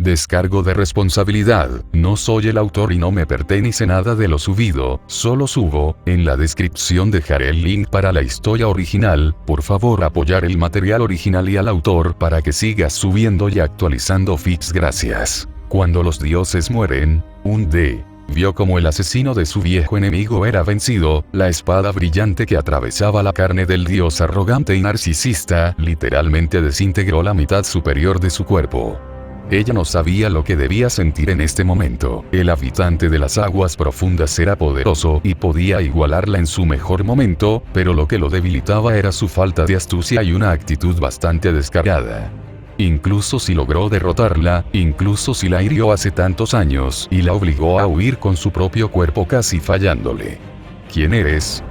Descargo de responsabilidad, no soy el autor y no me pertenece nada de lo subido, solo subo, en la descripción dejaré el link para la historia original, por favor apoyar el material original y al autor para que sigas subiendo y actualizando feeds gracias. Cuando los dioses mueren, un D. Vio como el asesino de su viejo enemigo era vencido, la espada brillante que atravesaba la carne del dios arrogante y narcisista, literalmente desintegró la mitad superior de su cuerpo. Ella no sabía lo que debía sentir en este momento. El habitante de las aguas profundas era poderoso y podía igualarla en su mejor momento, pero lo que lo debilitaba era su falta de astucia y una actitud bastante descarada. Incluso si logró derrotarla, incluso si la hirió hace tantos años y la obligó a huir con su propio cuerpo casi fallándole. ¿Quién eres?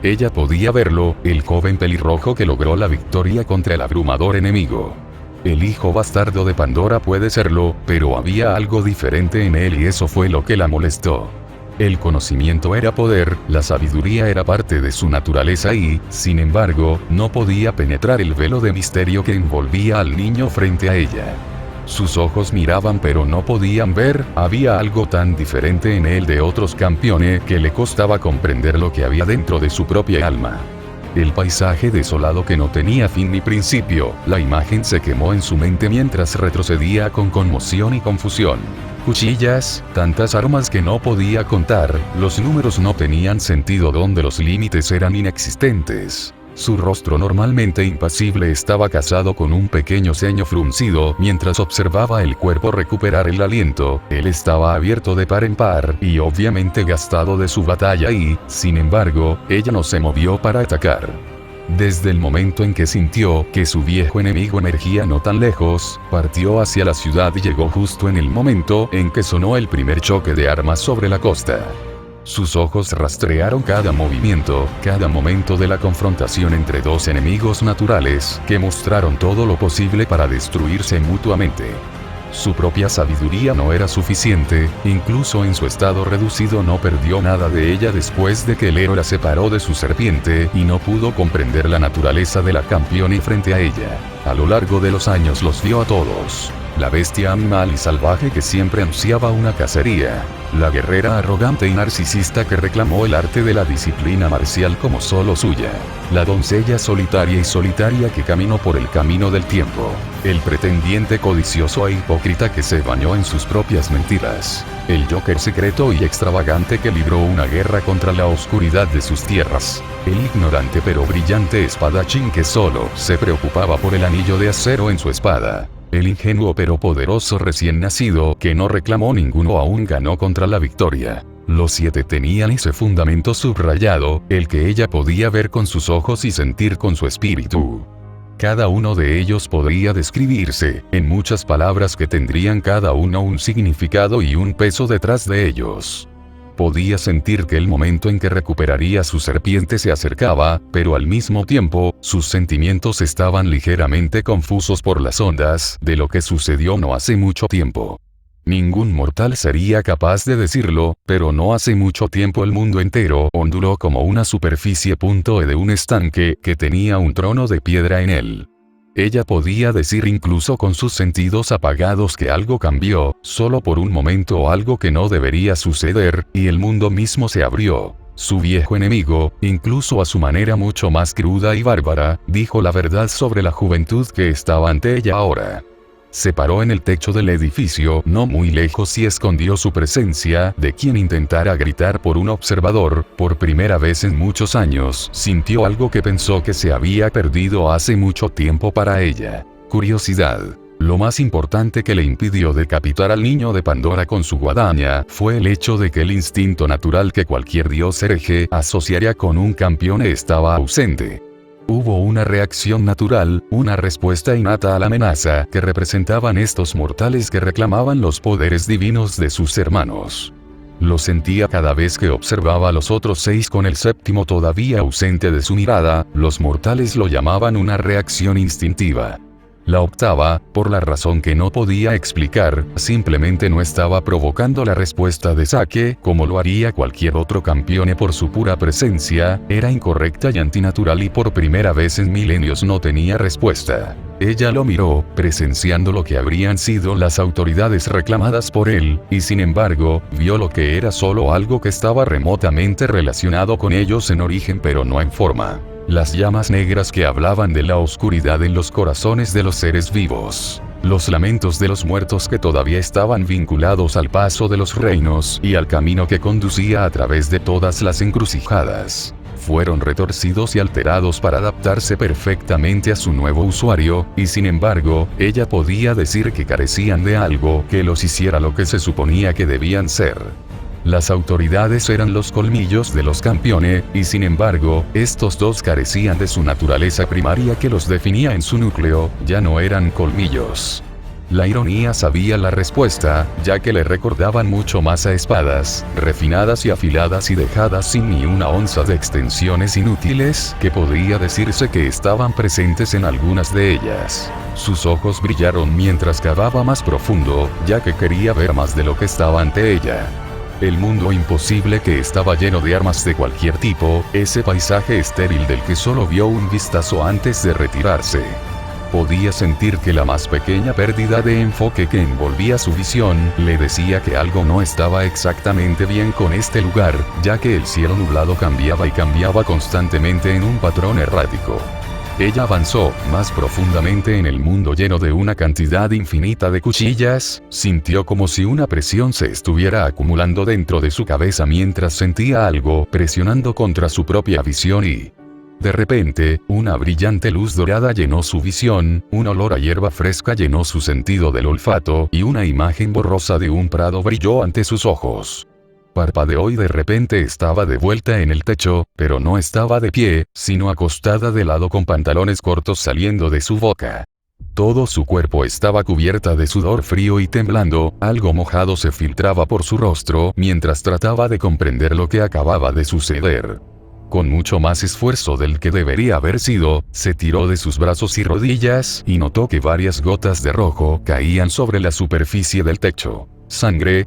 Ella podía verlo, el joven pelirrojo que logró la victoria contra el abrumador enemigo. El hijo bastardo de Pandora puede serlo, pero había algo diferente en él y eso fue lo que la molestó. El conocimiento era poder, la sabiduría era parte de su naturaleza y, sin embargo, no podía penetrar el velo de misterio que envolvía al niño frente a ella. Sus ojos miraban pero no podían ver, había algo tan diferente en él de otros campeones que le costaba comprender lo que había dentro de su propia alma. El paisaje desolado que no tenía fin ni principio, la imagen se quemó en su mente mientras retrocedía con conmoción y confusión. Cuchillas, tantas armas que no podía contar, los números no tenían sentido donde los límites eran inexistentes. Su rostro normalmente impasible estaba casado con un pequeño ceño fruncido mientras observaba el cuerpo recuperar el aliento, él estaba abierto de par en par y obviamente gastado de su batalla y, sin embargo, ella no se movió para atacar. Desde el momento en que sintió que su viejo enemigo emergía no tan lejos, partió hacia la ciudad y llegó justo en el momento en que sonó el primer choque de armas sobre la costa. Sus ojos rastrearon cada movimiento, cada momento de la confrontación entre dos enemigos naturales que mostraron todo lo posible para destruirse mutuamente. Su propia sabiduría no era suficiente, incluso en su estado reducido no perdió nada de ella después de que el héroe la separó de su serpiente y no pudo comprender la naturaleza de la campeona frente a ella. A lo largo de los años los vio a todos. La bestia animal y salvaje que siempre ansiaba una cacería. La guerrera arrogante y narcisista que reclamó el arte de la disciplina marcial como solo suya. La doncella solitaria y solitaria que caminó por el camino del tiempo. El pretendiente codicioso e hipócrita que se bañó en sus propias mentiras. El Joker secreto y extravagante que libró una guerra contra la oscuridad de sus tierras. El ignorante pero brillante espadachín que solo se preocupaba por el anillo de acero en su espada. El ingenuo pero poderoso recién nacido que no reclamó ninguno aún ganó contra la victoria. Los 7 tenían ese fundamento subrayado, el que ella podía ver con sus ojos y sentir con su espíritu. Cada uno de ellos podría describirse, en muchas palabras que tendrían cada uno un significado y un peso detrás de ellos. Podía sentir que el momento en que recuperaría su serpiente se acercaba, pero al mismo tiempo, sus sentimientos estaban ligeramente confusos por las ondas de lo que sucedió no hace mucho tiempo. Ningún mortal sería capaz de decirlo, pero no hace mucho tiempo el mundo entero onduló como una superficie de un estanque que tenía un trono de piedra en él. Ella podía decir incluso con sus sentidos apagados que algo cambió, solo por un momento algo que no debería suceder, y el mundo mismo se abrió. Su viejo enemigo, incluso a su manera mucho más cruda y bárbara, dijo la verdad sobre la juventud que estaba ante ella ahora. Se paró en el techo del edificio no muy lejos y escondió su presencia de quien intentara gritar por un observador. Por primera vez en muchos años sintió algo que pensó que se había perdido hace mucho tiempo para ella. Curiosidad. Lo más importante que le impidió decapitar al niño de Pandora con su guadaña fue el hecho de que el instinto natural que cualquier dios hereje asociaría con un campeón estaba ausente. Hubo una reacción natural, una respuesta innata a la amenaza que representaban estos mortales que reclamaban los poderes divinos de sus hermanos. Lo sentía cada vez que observaba a los otros 6 con el 7º todavía ausente de su mirada, los mortales lo llamaban una reacción instintiva. La octava, por la razón que no podía explicar, simplemente no estaba provocando la respuesta de Sake, como lo haría cualquier otro campeone por su pura presencia, era incorrecta y antinatural y por primera vez en milenios no tenía respuesta. Ella lo miró, presenciando lo que habrían sido las autoridades reclamadas por él, y sin embargo, vio lo que era solo algo que estaba remotamente relacionado con ellos en origen pero no en forma. Las llamas negras que hablaban de la oscuridad en los corazones de los seres vivos. Los lamentos de los muertos que todavía estaban vinculados al paso de los reinos y al camino que conducía a través de todas las encrucijadas. Fueron retorcidos y alterados para adaptarse perfectamente a su nuevo usuario, y sin embargo, ella podía decir que carecían de algo que los hiciera lo que se suponía que debían ser. Las autoridades eran los colmillos de los campeones, y sin embargo, estos dos carecían de su naturaleza primaria que los definía en su núcleo, ya no eran colmillos. La ironía sabía la respuesta, ya que le recordaban mucho más a espadas, refinadas y afiladas y dejadas sin ni una onza de extensiones inútiles, que podría decirse que estaban presentes en algunas de ellas. Sus ojos brillaron mientras cavaba más profundo, ya que quería ver más de lo que estaba ante ella. El mundo imposible que estaba lleno de armas de cualquier tipo, ese paisaje estéril del que solo vio un vistazo antes de retirarse. Podía sentir que la más pequeña pérdida de enfoque que envolvía su visión, le decía que algo no estaba exactamente bien con este lugar, ya que el cielo nublado cambiaba y cambiaba constantemente en un patrón errático. Ella avanzó más profundamente en el mundo lleno de una cantidad infinita de cuchillas, sintió como si una presión se estuviera acumulando dentro de su cabeza mientras sentía algo presionando contra su propia visión y... De repente, una brillante luz dorada llenó su visión, un olor a hierba fresca llenó su sentido del olfato y una imagen borrosa de un prado brilló ante sus ojos. Parpadeó y de repente estaba de vuelta en el techo, pero no estaba de pie, sino acostada de lado con pantalones cortos saliendo de su boca. Todo su cuerpo estaba cubierta de sudor frío y temblando, algo mojado se filtraba por su rostro mientras trataba de comprender lo que acababa de suceder. Con mucho más esfuerzo del que debería haber sido, se tiró de sus brazos y rodillas y notó que varias gotas de rojo caían sobre la superficie del techo. ¿Sangre?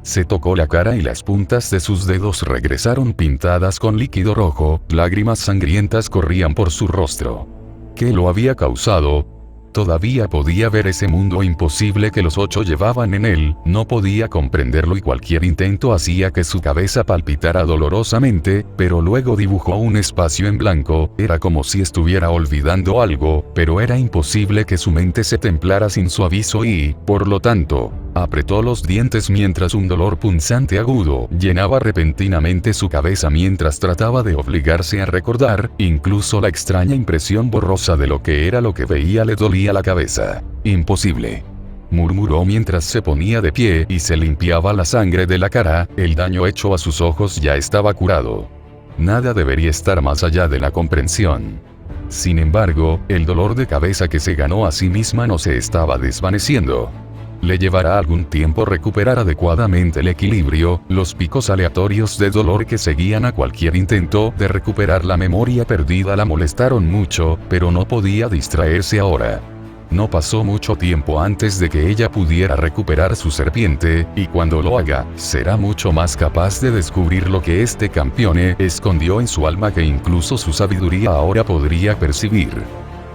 Se tocó la cara y las puntas de sus dedos regresaron pintadas con líquido rojo, lágrimas sangrientas corrían por su rostro. ¿Qué lo había causado? Todavía podía ver ese mundo imposible que los 8 llevaban en él, no podía comprenderlo y cualquier intento hacía que su cabeza palpitara dolorosamente, pero luego dibujó un espacio en blanco, era como si estuviera olvidando algo, pero era imposible que su mente se templara sin su aviso y, por lo tanto, apretó los dientes mientras un dolor punzante agudo llenaba repentinamente su cabeza mientras trataba de obligarse a recordar, incluso la extraña impresión borrosa de lo que era lo que veía le dolía la cabeza. Imposible. Murmuró mientras se ponía de pie y se limpiaba la sangre de la cara, el daño hecho a sus ojos ya estaba curado. Nada debería estar más allá de la comprensión. Sin embargo, el dolor de cabeza que se ganó a sí misma no se estaba desvaneciendo. Le llevará algún tiempo recuperar adecuadamente el equilibrio, los picos aleatorios de dolor que seguían a cualquier intento de recuperar la memoria perdida la molestaron mucho, pero no podía distraerse ahora. No pasó mucho tiempo antes de que ella pudiera recuperar su serpiente, y cuando lo haga, será mucho más capaz de descubrir lo que este campeone escondió en su alma que incluso su sabiduría ahora podría percibir.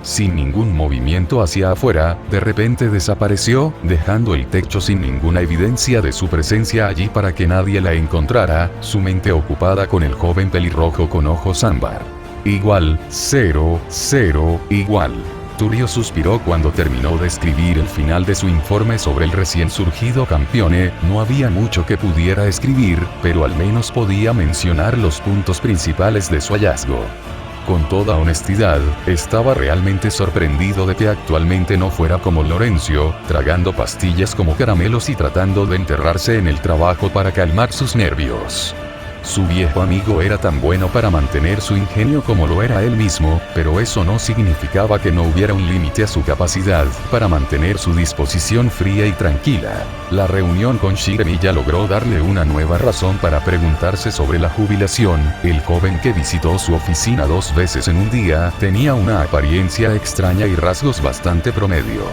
Sin ningún movimiento hacia afuera, de repente desapareció, dejando el techo sin ninguna evidencia de su presencia allí para que nadie la encontrara, su mente ocupada con el joven pelirrojo con ojos ámbar. Igual, 0, 0, igual. Turio suspiró cuando terminó de escribir el final de su informe sobre el recién surgido campeone, no había mucho que pudiera escribir, pero al menos podía mencionar los puntos principales de su hallazgo. Con toda honestidad, estaba realmente sorprendido de que actualmente no fuera como Lorenzo, tragando pastillas como caramelos y tratando de enterrarse en el trabajo para calmar sus nervios. Su viejo amigo era tan bueno para mantener su ingenio como lo era él mismo, pero eso no significaba que no hubiera un límite a su capacidad para mantener su disposición fría y tranquila. La reunión con Shiremiya logró darle una nueva razón para preguntarse sobre la jubilación. El joven que visitó su oficina 2 veces en un día tenía una apariencia extraña y rasgos bastante promedio.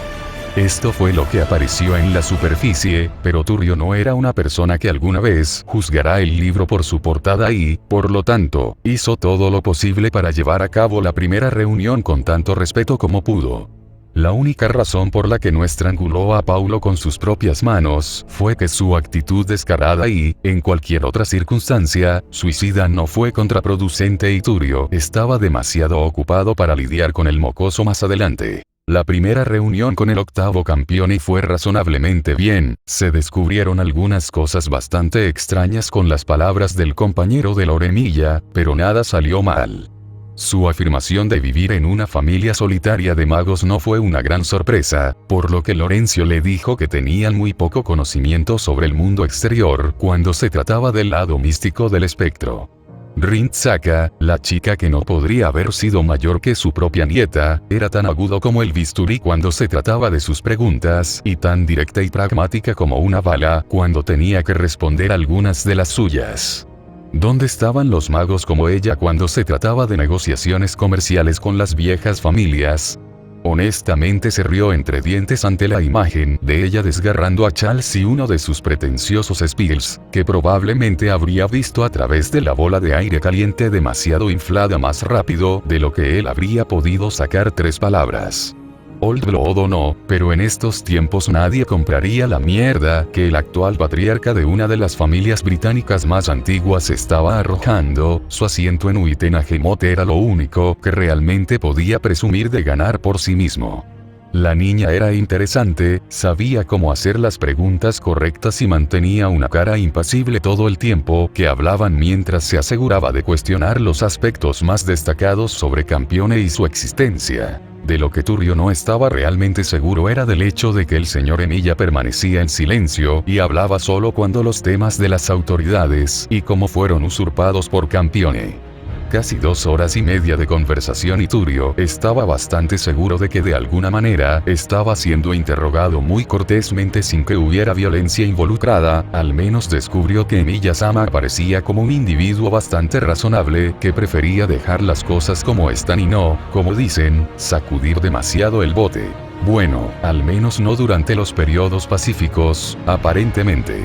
Esto fue lo que apareció en la superficie, pero Turrio no era una persona que alguna vez juzgará el libro por su portada y, por lo tanto, hizo todo lo posible para llevar a cabo la primera reunión con tanto respeto como pudo. La única razón por la que no estranguló a Paulo con sus propias manos fue que su actitud descarada y, en cualquier otra circunstancia, suicida no fue contraproducente y Turrio estaba demasiado ocupado para lidiar con el mocoso más adelante. La primera reunión con el octavo campeón fue razonablemente bien, se descubrieron algunas cosas bastante extrañas con las palabras del compañero de Loremilla, pero nada salió mal. Su afirmación de vivir en una familia solitaria de magos no fue una gran sorpresa, por lo que Lorenzo le dijo que tenían muy poco conocimiento sobre el mundo exterior cuando se trataba del lado místico del espectro. Rin-Saka, la chica que no podría haber sido mayor que su propia nieta, era tan agudo como el bisturí cuando se trataba de sus preguntas y tan directa y pragmática como una bala cuando tenía que responder algunas de las suyas. ¿Dónde estaban los magos como ella cuando se trataba de negociaciones comerciales con las viejas familias? Honestamente se rió entre dientes ante la imagen de ella desgarrando a Charles y uno de sus pretenciosos Spills, que probablemente habría visto a través de la bola de aire caliente demasiado inflada más rápido de lo que él habría podido sacar 3 palabras. Old Blood o no, pero en estos tiempos nadie compraría la mierda que el actual patriarca de una de las familias británicas más antiguas estaba arrojando. Su asiento en Uitenhage-Mott era lo único que realmente podía presumir de ganar por sí mismo. La niña era interesante, sabía cómo hacer las preguntas correctas y mantenía una cara impasible todo el tiempo que hablaban mientras se aseguraba de cuestionar los aspectos más destacados sobre Campione y su existencia. De lo que Turrio no estaba realmente seguro era del hecho de que el señor Emilia permanecía en silencio y hablaba solo cuando los temas de las autoridades y cómo fueron usurpados por Campione. Casi 2 horas y media de conversación y Turrio estaba bastante seguro de que de alguna manera estaba siendo interrogado muy cortésmente sin que hubiera violencia involucrada. Al menos descubrió que Emiya-sama parecía como un individuo bastante razonable que prefería dejar las cosas como están y no, como dicen, sacudir demasiado el bote. Bueno, al menos no durante los periodos pacíficos, aparentemente.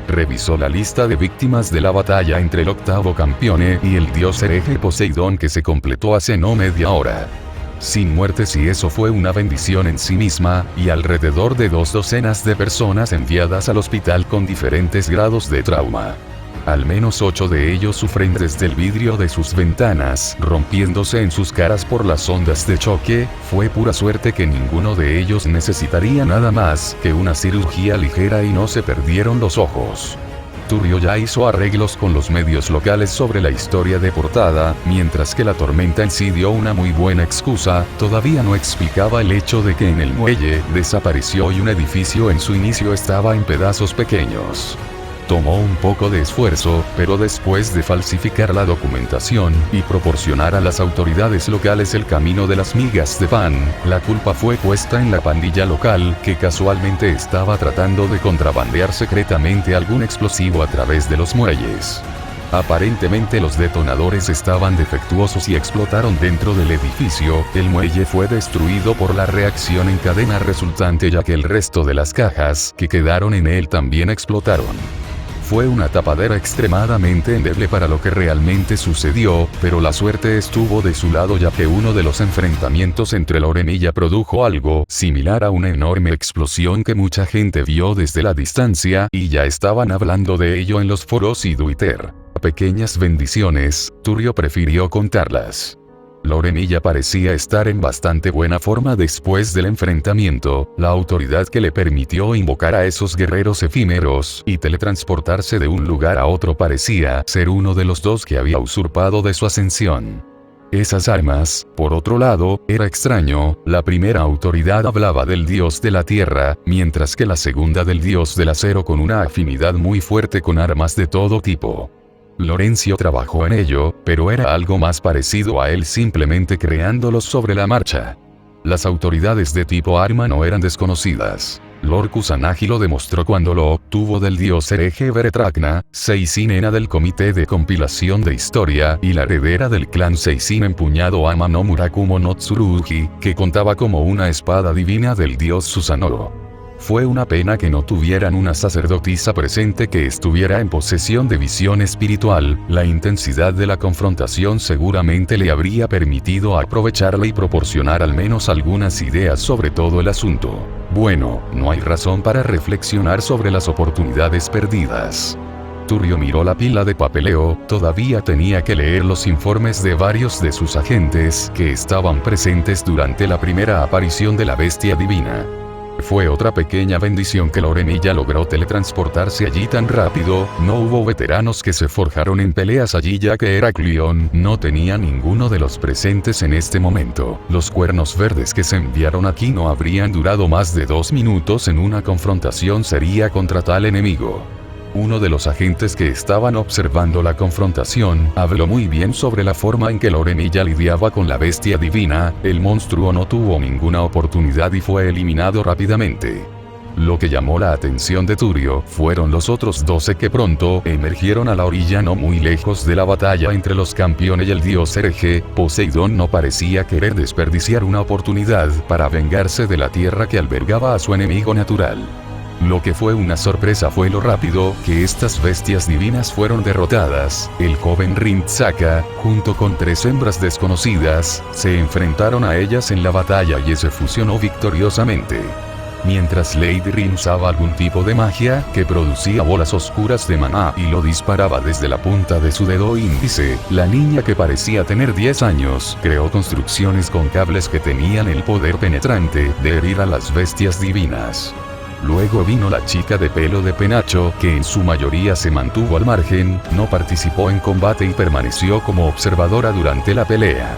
Revisó la lista de víctimas de la batalla entre el octavo campeone y el dios hereje Poseidón que se completó hace no media hora. Sin muertes y eso fue una bendición en sí misma, y alrededor de 2 docenas de personas enviadas al hospital con diferentes grados de trauma. Al menos 8 de ellos sufren desde el vidrio de sus ventanas, rompiéndose en sus caras por las ondas de choque. Fue pura suerte que ninguno de ellos necesitaría nada más que una cirugía ligera y no se perdieron los ojos. Turrio ya hizo arreglos con los medios locales sobre la historia de portada, mientras que la tormenta en sí dio una muy buena excusa. Todavía no explicaba el hecho de que en el muelle desapareció y un edificio en su inicio estaba en pedazos pequeños. Tomó un poco de esfuerzo, pero después de falsificar la documentación y proporcionar a las autoridades locales el camino de las migas de pan, la culpa fue puesta en la pandilla local, que casualmente estaba tratando de contrabandear secretamente algún explosivo a través de los muelles. Aparentemente los detonadores estaban defectuosos y explotaron dentro del edificio. El muelle fue destruido por la reacción en cadena resultante, ya que el resto de las cajas que quedaron en él también explotaron. Fue una tapadera extremadamente endeble para lo que realmente sucedió, pero la suerte estuvo de su lado, ya que uno de los enfrentamientos entre Loremilla produjo algo similar a una enorme explosión que mucha gente vio desde la distancia, y ya estaban hablando de ello en los foros y Twitter. Pequeñas bendiciones, Turrio prefirió contarlas. Loremilla parecía estar en bastante buena forma después del enfrentamiento. La autoridad que le permitió invocar a esos guerreros efímeros y teletransportarse de un lugar a otro parecía ser uno de los 2 que había usurpado de su ascensión. Esas armas, por otro lado, era extraño. La primera autoridad hablaba del dios de la tierra, mientras que la segunda del dios del acero, con una afinidad muy fuerte con armas de todo tipo. Lorenzo trabajó en ello, pero era algo más parecido a él simplemente creándolos sobre la marcha. Las autoridades de tipo arma no eran desconocidas. Lord Kusanagi lo demostró cuando lo obtuvo del dios hereje Veretragna, Seisin Ena del Comité de Compilación de Historia y la heredera del clan Seisin empuñado Ama no Murakumo no Tsurugi, que contaba como una espada divina del dios Susanoo. Fue una pena que no tuvieran una sacerdotisa presente que estuviera en posesión de visión espiritual, la intensidad de la confrontación seguramente le habría permitido aprovecharla y proporcionar al menos algunas ideas sobre todo el asunto. Bueno, no hay razón para reflexionar sobre las oportunidades perdidas. Turrio miró la pila de papeleo, todavía tenía que leer los informes de varios de sus agentes que estaban presentes durante la primera aparición de la bestia divina. Fue otra pequeña bendición que Lorenilla logró teletransportarse allí tan rápido, no hubo veteranos que se forjaron en peleas allí ya que Heraclión no tenía ninguno de los presentes en este momento. Los cuernos verdes que se enviaron aquí no habrían durado más de 2 minutos en una confrontación seria contra tal enemigo. Uno de los agentes que estaban observando la confrontación habló muy bien sobre la forma en que Lorenilla lidiaba con la bestia divina, el monstruo no tuvo ninguna oportunidad y fue eliminado rápidamente. Lo que llamó la atención de Turrio fueron los otros 12 que pronto emergieron a la orilla no muy lejos de la batalla entre los campeones y el dios hereje. Poseidón no parecía querer desperdiciar una oportunidad para vengarse de la tierra que albergaba a su enemigo natural. Lo que fue una sorpresa fue lo rápido que estas bestias divinas fueron derrotadas. El joven Rinzaka, junto con 3 hembras desconocidas, se enfrentaron a ellas en la batalla y se fusionó victoriosamente. Mientras Lady Rin usaba algún tipo de magia que producía bolas oscuras de maná y lo disparaba desde la punta de su dedo índice, la niña que parecía tener 10 años creó construcciones con cables que tenían el poder penetrante de herir a las bestias divinas. Luego vino la chica de pelo de penacho que en su mayoría se mantuvo al margen, no participó en combate y permaneció como observadora durante la pelea.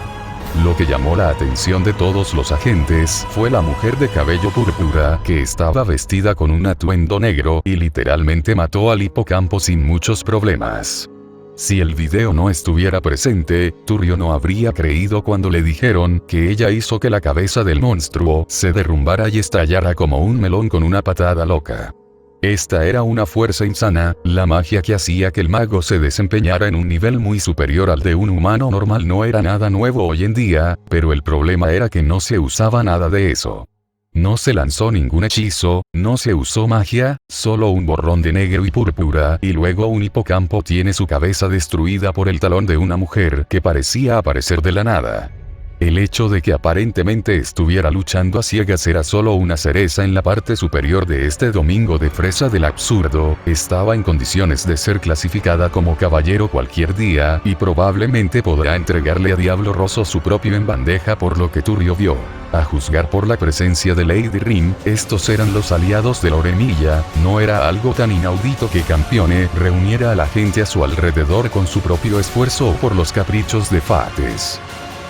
Lo que llamó la atención de todos los agentes fue la mujer de cabello púrpura que estaba vestida con un atuendo negro y literalmente mató al hipocampo sin muchos problemas. Si el video no estuviera presente, Turrio no habría creído cuando le dijeron que ella hizo que la cabeza del monstruo se derrumbara y estallara como un melón con una patada loca. Esta era una fuerza insana, la magia que hacía que el mago se desempeñara en un nivel muy superior al de un humano normal no era nada nuevo hoy en día, pero el problema era que no se usaba nada de eso. No se lanzó ningún hechizo, no se usó magia, solo un borrón de negro y púrpura y luego un hipocampo tiene su cabeza destruida por el talón de una mujer que parecía aparecer de la nada. El hecho de que aparentemente estuviera luchando a ciegas era solo una cereza en la parte superior de este domingo de fresa del absurdo, estaba en condiciones de ser clasificada como caballero cualquier día y probablemente podrá entregarle a Diablo Rosso su propio en bandeja por lo que Turrio vio. A juzgar por la presencia de Lady Rin, estos eran los aliados de Lorenilla, no era algo tan inaudito que Campione reuniera a la gente a su alrededor con su propio esfuerzo o por los caprichos de Fates.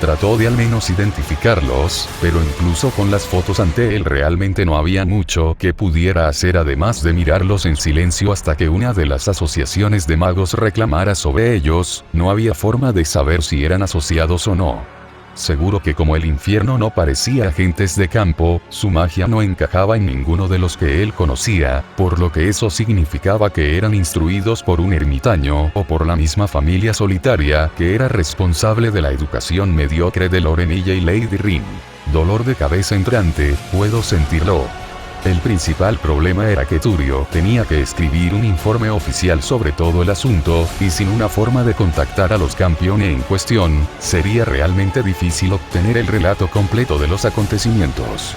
Trató de al menos identificarlos, pero incluso con las fotos ante él realmente no había mucho que pudiera hacer además de mirarlos en silencio hasta que una de las asociaciones de magos reclamara sobre ellos, no había forma de saber si eran asociados o no. Seguro que como el infierno no parecía agentes de campo, su magia no encajaba en ninguno de los que él conocía, por lo que eso significaba que eran instruidos por un ermitaño o por la misma familia solitaria que era responsable de la educación mediocre de Lorenilla y Lady Rin. Dolor de cabeza entrante, puedo sentirlo. El principal problema era que Turrio tenía que escribir un informe oficial sobre todo el asunto, y sin una forma de contactar a los campeones en cuestión, sería realmente difícil obtener el relato completo de los acontecimientos.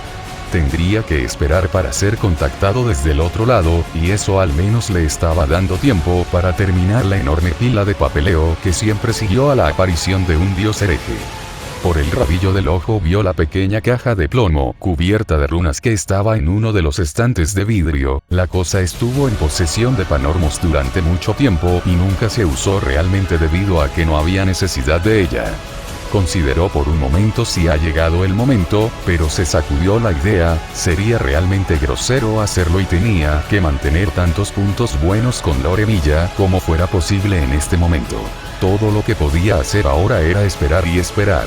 Tendría que esperar para ser contactado desde el otro lado, y eso al menos le estaba dando tiempo para terminar la enorme pila de papeleo que siempre siguió a la aparición de un dios hereje. Por el rabillo del ojo vio la pequeña caja de plomo cubierta de runas que estaba en uno de los estantes de vidrio. La cosa estuvo en posesión de Panormos durante mucho tiempo y nunca se usó realmente debido a que no había necesidad de ella. Consideró por un momento si ha llegado el momento, pero se sacudió la idea, sería realmente grosero hacerlo y tenía que mantener tantos puntos buenos con Loremilla como fuera posible en este momento. Todo lo que podía hacer ahora era esperar y esperar.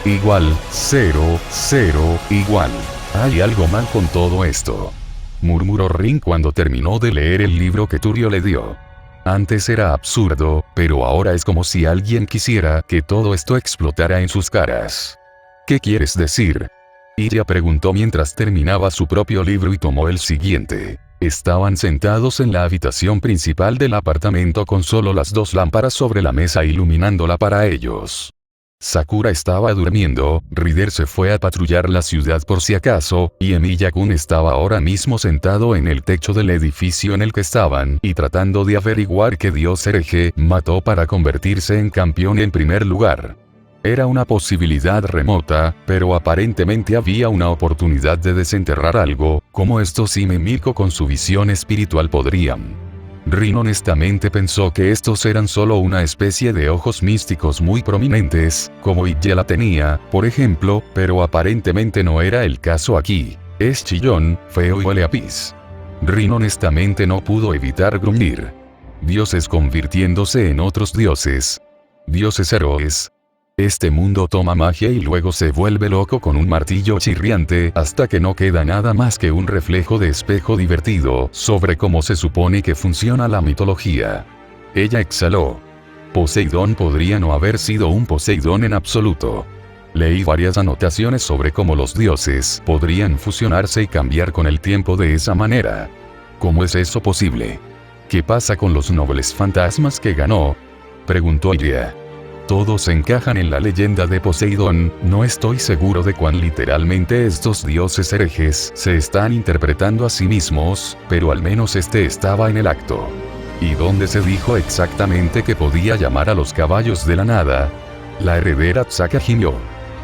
Igual, 0, 0, igual. Hay algo mal con todo esto, murmuró Rin cuando terminó de leer el libro que Turio le dio. Antes era absurdo, pero ahora es como si alguien quisiera que todo esto explotara en sus caras. ¿Qué quieres decir? Ella preguntó mientras terminaba su propio libro y tomó el siguiente. Estaban sentados en la habitación principal del apartamento con solo las 2 lámparas sobre la mesa iluminándola para ellos. Sakura estaba durmiendo, Rider se fue a patrullar la ciudad por si acaso, y Emiya-kun estaba ahora mismo sentado en el techo del edificio en el que estaban y tratando de averiguar qué dios hereje mató para convertirse en campeón en primer lugar. Era una posibilidad remota, pero aparentemente había una oportunidad de desenterrar algo, como estos y Mimiko con su visión espiritual podrían. Rin honestamente pensó que estos eran solo una especie de ojos místicos muy prominentes, como Illa la tenía, por ejemplo, pero aparentemente no era el caso aquí. Es chillón, feo y huele a pis. Rin honestamente no pudo evitar gruñir. Dioses convirtiéndose en otros dioses. Dioses héroes. Este mundo toma magia y luego se vuelve loco con un martillo chirriante hasta que no queda nada más que un reflejo de espejo divertido sobre cómo se supone que funciona la mitología. Ella exhaló. Poseidón podría no haber sido un Poseidón en absoluto. Leí varias anotaciones sobre cómo los dioses podrían fusionarse y cambiar con el tiempo de esa manera. ¿Cómo es eso posible? ¿Qué pasa con los nobles fantasmas que ganó? Preguntó ella. Todos encajan en la leyenda de Poseidón, no estoy seguro de cuán literalmente estos dioses herejes se están interpretando a sí mismos, pero al menos este estaba en el acto. ¿Y dónde se dijo exactamente que podía llamar a los caballos de la nada? La heredera Tsaka gimió.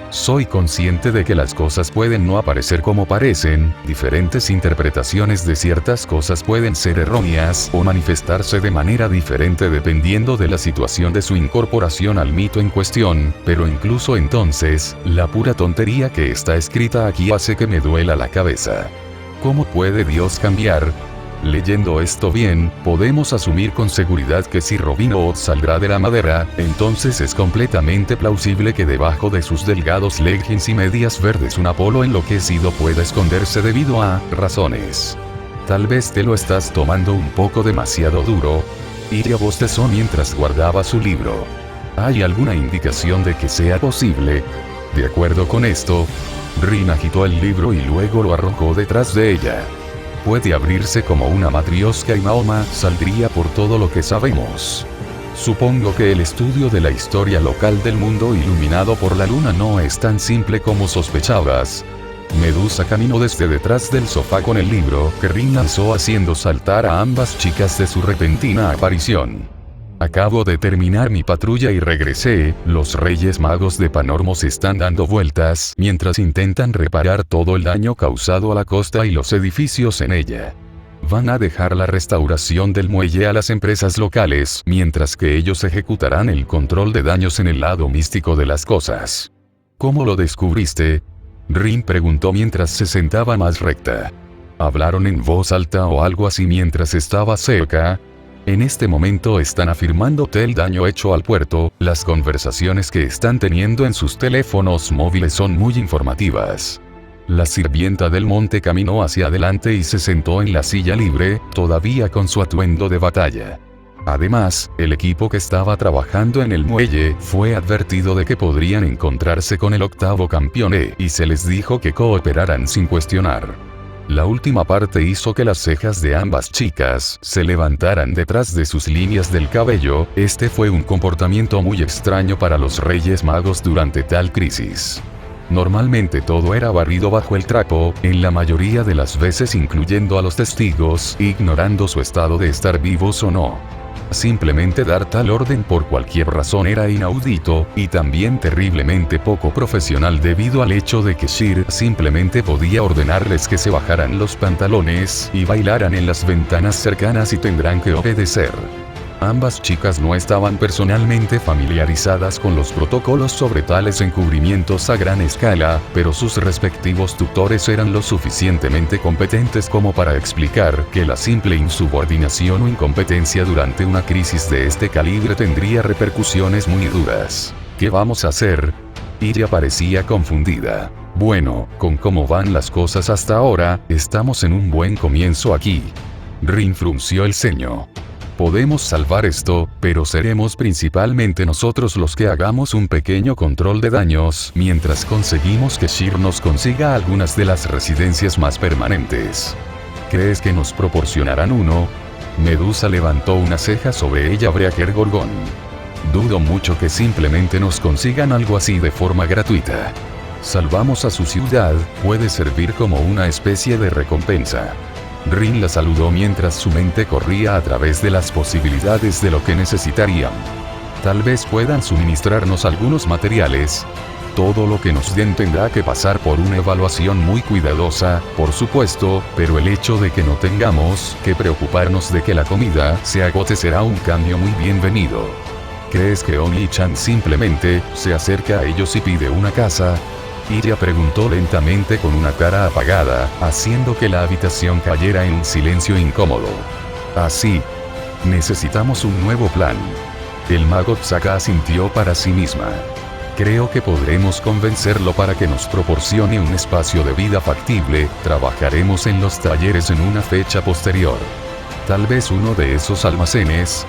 Soy consciente de que las cosas pueden no aparecer como parecen, diferentes interpretaciones de ciertas cosas pueden ser erróneas o manifestarse de manera diferente dependiendo de la situación de su incorporación al mito en cuestión, pero incluso entonces, la pura tontería que está escrita aquí hace que me duela la cabeza. ¿Cómo puede Dios cambiar? Leyendo esto bien, podemos asumir con seguridad que si Robin Hood saldrá de la madera, entonces es completamente plausible que debajo de sus delgados leggings y medias verdes un Apolo enloquecido pueda esconderse debido a razones. Tal vez te lo estás tomando un poco demasiado duro. Ella bostezó mientras guardaba su libro. ¿Hay alguna indicación de que sea posible? De acuerdo con esto, Rin agitó el libro y luego lo arrojó detrás de ella. Puede abrirse como una matrioska y Mahoma saldría por todo lo que sabemos. Supongo que el estudio de la historia local del mundo iluminado por la luna no es tan simple como sospechabas. Medusa caminó desde detrás del sofá con el libro que Rin lanzó haciendo saltar a ambas chicas de su repentina aparición. Acabo de terminar mi patrulla y regresé, los Reyes Magos de Panormos están dando vueltas mientras intentan reparar todo el daño causado a la costa y los edificios en ella. Van a dejar la restauración del muelle a las empresas locales, mientras que ellos ejecutarán el control de daños en el lado místico de las cosas. ¿Cómo lo descubriste? Rin preguntó mientras se sentaba más recta. ¿Hablaron en voz alta o algo así mientras estaba cerca? En este momento están afirmando el daño hecho al puerto, las conversaciones que están teniendo en sus teléfonos móviles son muy informativas. La sirvienta del monte caminó hacia adelante y se sentó en la silla libre, todavía con su atuendo de batalla. Además, el equipo que estaba trabajando en el muelle fue advertido de que podrían encontrarse con el 8º campeón y se les dijo que cooperaran sin cuestionar. La última parte hizo que las cejas de ambas chicas se levantaran detrás de sus líneas del cabello. Este fue un comportamiento muy extraño para los Reyes Magos durante tal crisis. Normalmente todo era barrido bajo el trapo, en la mayoría de las veces incluyendo a los testigos, ignorando su estado de estar vivos o no. Simplemente dar tal orden por cualquier razón era inaudito, y también terriblemente poco profesional debido al hecho de que Shir simplemente podía ordenarles que se bajaran los pantalones y bailaran en las ventanas cercanas y tendrán que obedecer. Ambas chicas no estaban personalmente familiarizadas con los protocolos sobre tales encubrimientos a gran escala, pero sus respectivos tutores eran lo suficientemente competentes como para explicar que la simple insubordinación o incompetencia durante una crisis de este calibre tendría repercusiones muy duras. ¿Qué vamos a hacer? Ella parecía confundida. Bueno, con cómo van las cosas hasta ahora, estamos en un buen comienzo aquí. Rin frunció el ceño. Podemos salvar esto, pero seremos principalmente nosotros los que hagamos un pequeño control de daños mientras conseguimos que Shir nos consiga algunas de las residencias más permanentes. ¿Crees que nos proporcionarán uno? Medusa levantó una ceja sobre ella. Breaker Gorgón. Dudo mucho que simplemente nos consigan algo así de forma gratuita. Salvamos a su ciudad, puede servir como una especie de recompensa. Rin la saludó mientras su mente corría a través de las posibilidades de lo que necesitarían. Tal vez puedan suministrarnos algunos materiales. Todo lo que nos den tendrá que pasar por una evaluación muy cuidadosa, por supuesto, pero el hecho de que no tengamos que preocuparnos de que la comida se agote será un cambio muy bienvenido. ¿Crees que Oni-chan simplemente se acerca a ellos y pide una casa? Ella preguntó lentamente con una cara apagada, haciendo que la habitación cayera en un silencio incómodo. Así. Necesitamos un nuevo plan. El mago Tsaka asintió para sí misma. Creo que podremos convencerlo para que nos proporcione un espacio de vida factible. Trabajaremos en los talleres en una fecha posterior. Tal vez uno de esos almacenes.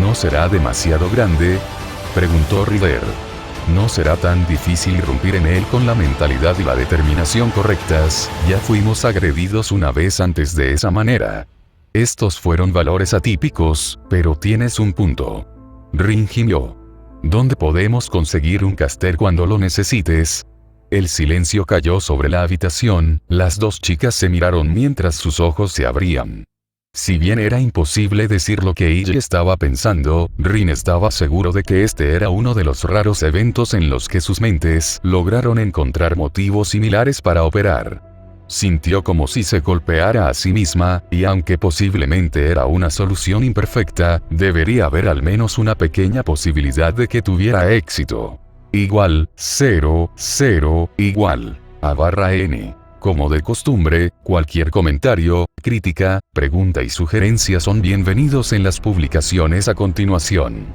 ¿No será demasiado grande? Preguntó River. No será tan difícil irrumpir en él con la mentalidad y la determinación correctas. Ya fuimos agredidos una vez antes de esa manera. Estos fueron valores atípicos, pero tienes un punto. Rin gimió. ¿Dónde podemos conseguir un caster cuando lo necesites? El silencio cayó sobre la habitación. Las dos chicas se miraron mientras sus ojos se abrían. Si bien era imposible decir lo que ella estaba pensando, Rin estaba seguro de que este era uno de los raros eventos en los que sus mentes lograron encontrar motivos similares para operar. Sintió como si se golpeara a sí misma, y aunque posiblemente era una solución imperfecta, debería haber al menos una pequeña posibilidad de que tuviera éxito. Igual, 0, 0, igual. A/N. Como de costumbre, cualquier comentario, crítica, pregunta y sugerencia son bienvenidos en las publicaciones a continuación.